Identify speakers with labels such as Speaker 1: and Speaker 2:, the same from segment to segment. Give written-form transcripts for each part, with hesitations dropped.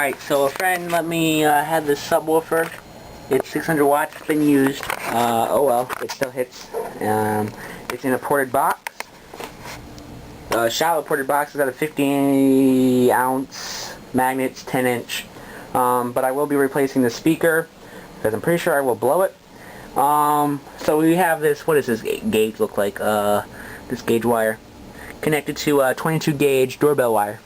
Speaker 1: Alright, so a friend let me have this subwoofer. It's 600 watts, it's been used. Oh well, it still hits. It's in a ported box. Shallow ported box. It's got a 50 ounce magnets, 10 inch. But I will be replacing the speaker because I'm pretty sure I will blow it. So we have this, what does this gauge look like? This gauge wire connected to a 22 gauge doorbell wire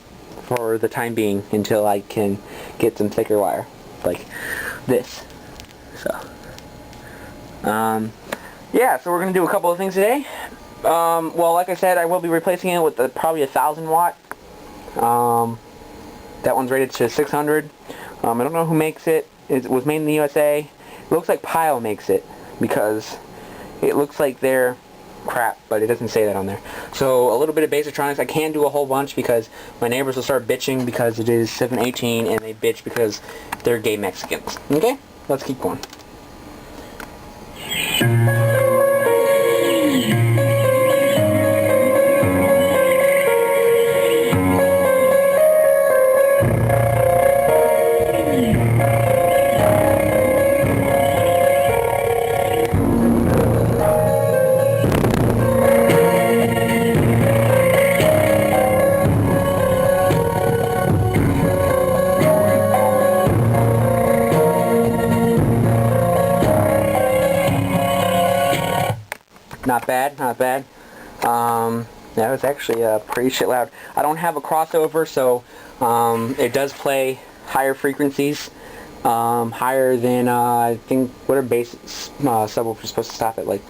Speaker 1: for the time being until I can get some thicker wire like this. So yeah, so we're gonna do a couple of things today. Well, like I said, I will be replacing it with probably 1,000 watt. That one's rated to 600. I don't know who makes it. It was made in the USA. It looks like Pile makes it because it looks like they're crap, but it doesn't say that on there. So a little bit of Basitronics. I can't do a whole bunch because my neighbors will start bitching because it is 718 and they bitch because they're gay Mexicans. Okay? Let's keep going. Not bad, not bad. That was actually pretty shit loud. I don't have a crossover, so it does play higher frequencies, higher than I think what are bass subwoofers supposed to stop at, like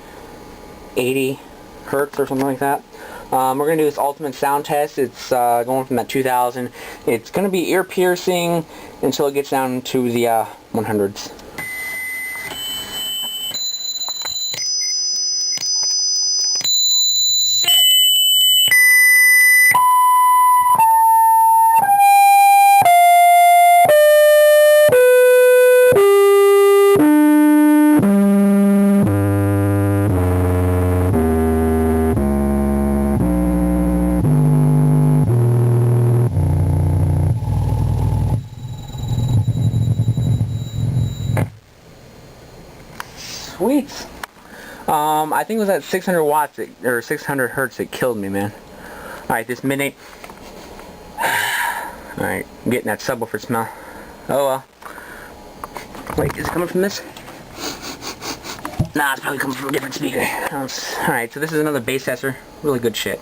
Speaker 1: 80 hertz or something like that. We're gonna do this ultimate sound test. It's going from that 2000. It's gonna be ear piercing until it gets down to the 100s. Sweet. I think it was at 600 watts, or 600 hertz, it killed me, man. Alright, this midnight. Alright, I'm getting that subwoofer smell. Oh well. Wait, is it coming from this? Nah, it's probably coming from a different speaker. Alright, so this is another bass tester. Really good shit.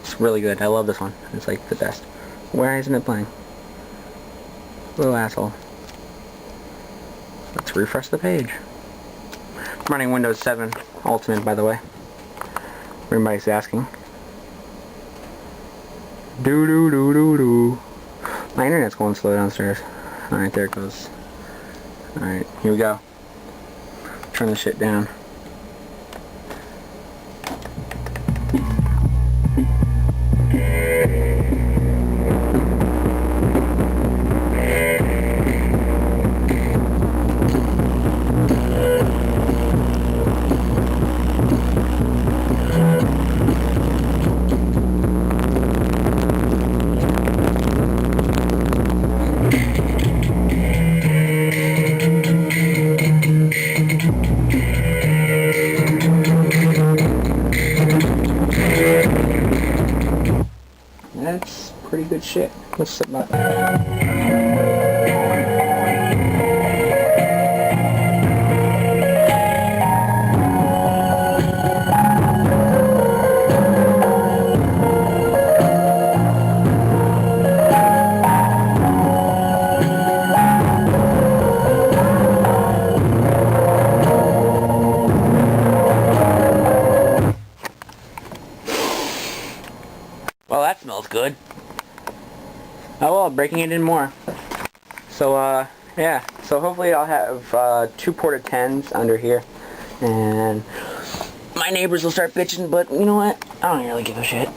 Speaker 1: It's really good. I love this one. It's like the best. Why isn't it playing? Little asshole. Let's refresh the page. I'm running Windows 7 Ultimate, by the way. Everybody's asking. Do. My internet's going slow downstairs. Alright, there it goes. Alright, here we go. Turn the shit down. That's pretty good shit. What's up about Well, that smells good. Oh well, breaking it in more. So, yeah. So hopefully I'll have 2 ported 10s under here. And my neighbors will start bitching, but you know what? I don't really give a shit.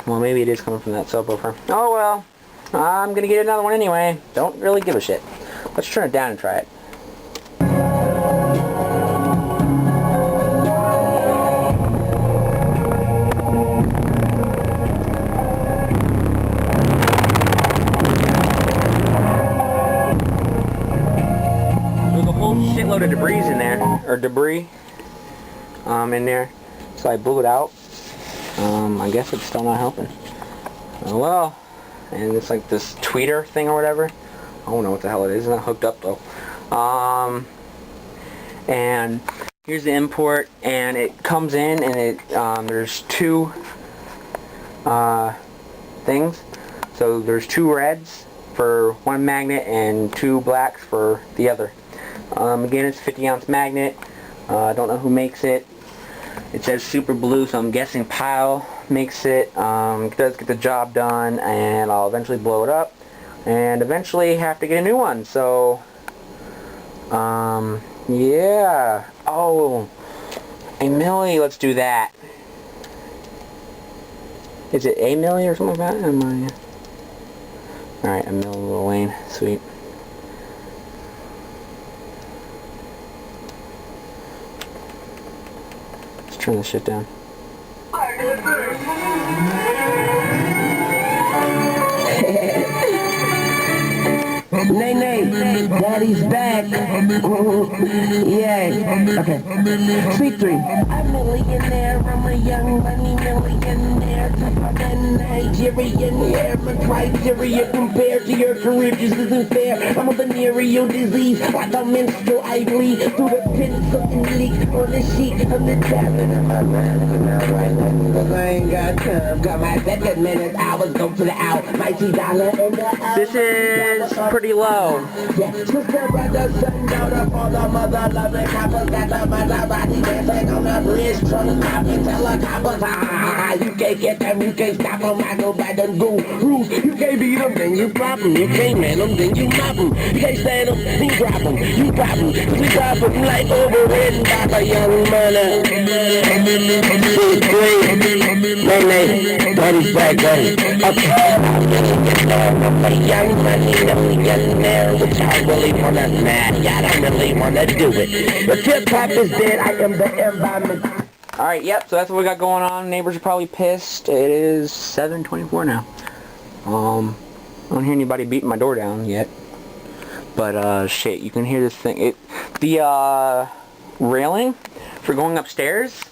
Speaker 1: Well, maybe it is coming from that subwoofer. Oh well. I'm gonna get another one anyway. Don't really give a shit. Let's turn it down and try it. shitload of debris in there, in there, so I blew it out. I guess it's still not helping. Oh well, and it's like this tweeter thing or whatever. I don't know what the hell it is. It's not hooked up though. And here's the import, and it comes in, and it there's two things. So there's two reds for one magnet and two blacks for the other. Again, it's a 50-ounce magnet. I don't know who makes it. It says Super Blue, so I'm guessing Pile makes it. It does get the job done, and I'll eventually blow it up, and eventually have to get a new one. So, yeah. Oh, a milli. Let's do that. Is it a milli or something like that? Alright, a milli Lane. Sweet. Let's turn this shit down.
Speaker 2: Nay, nay, Daddy's back. Yeah. Okay. Speak 3. I'm a millionaire, I'm a young money millionaire. Tougher than Nigerian hair. My criteria compared to your career just isn't fair. I'm a venereal disease, like a menstrual. I bleed through the pits of the leak on the sheet of the tablet of my mind. I ain't got time. Got my second minute, hours go to the hour. My $2 in the hour.
Speaker 1: This is pretty low.
Speaker 2: Yeah, sister, brother, son, daughter, father, mother, loving coppers, got the mother body dancing on the bridge, from the top and tell the coppers, you can't get them, you can't stop them, I go by them gurus, you can't beat them, then you drop them, you can't man them, then you mop them, you can't stand them, then you drop them, cause we drop them like overridden by the young money. Nay, Daddy's back, Daddy. I'm a young money millionaire, which I really wanna marry. I don't really wanna do it. The tip top is dead, I am the environment.
Speaker 1: Alright, yep, so that's what we got going on. Neighbors are probably pissed. It is 7:24 now. I don't hear anybody beating my door down yet. But, shit, you can hear this thing. The railing for going upstairs.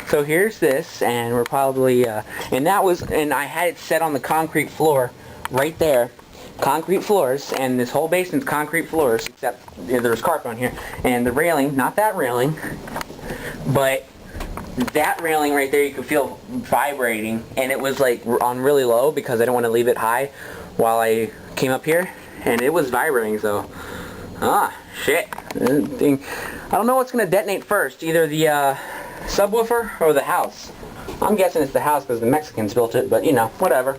Speaker 1: So here's this, and we're probably, and I had it set on the concrete floor right there. Concrete floors, and this whole basement's concrete floors, except there's carpet on here. And the railing, not that railing, but that railing right there, you could feel vibrating, and it was like on really low because I don't want to leave it high while I came up here, and it was vibrating. So, shit. I don't know what's gonna detonate first, either the subwoofer or the house. I'm guessing it's the house because the Mexicans built it, but you know, whatever.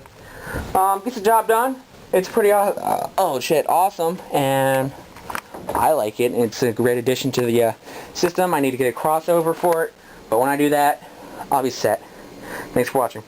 Speaker 1: Gets the job done. It's pretty awesome, and I like it. It's a great addition to the system. I need to get a crossover for it, but when I do that, I'll be set. Thanks for watching.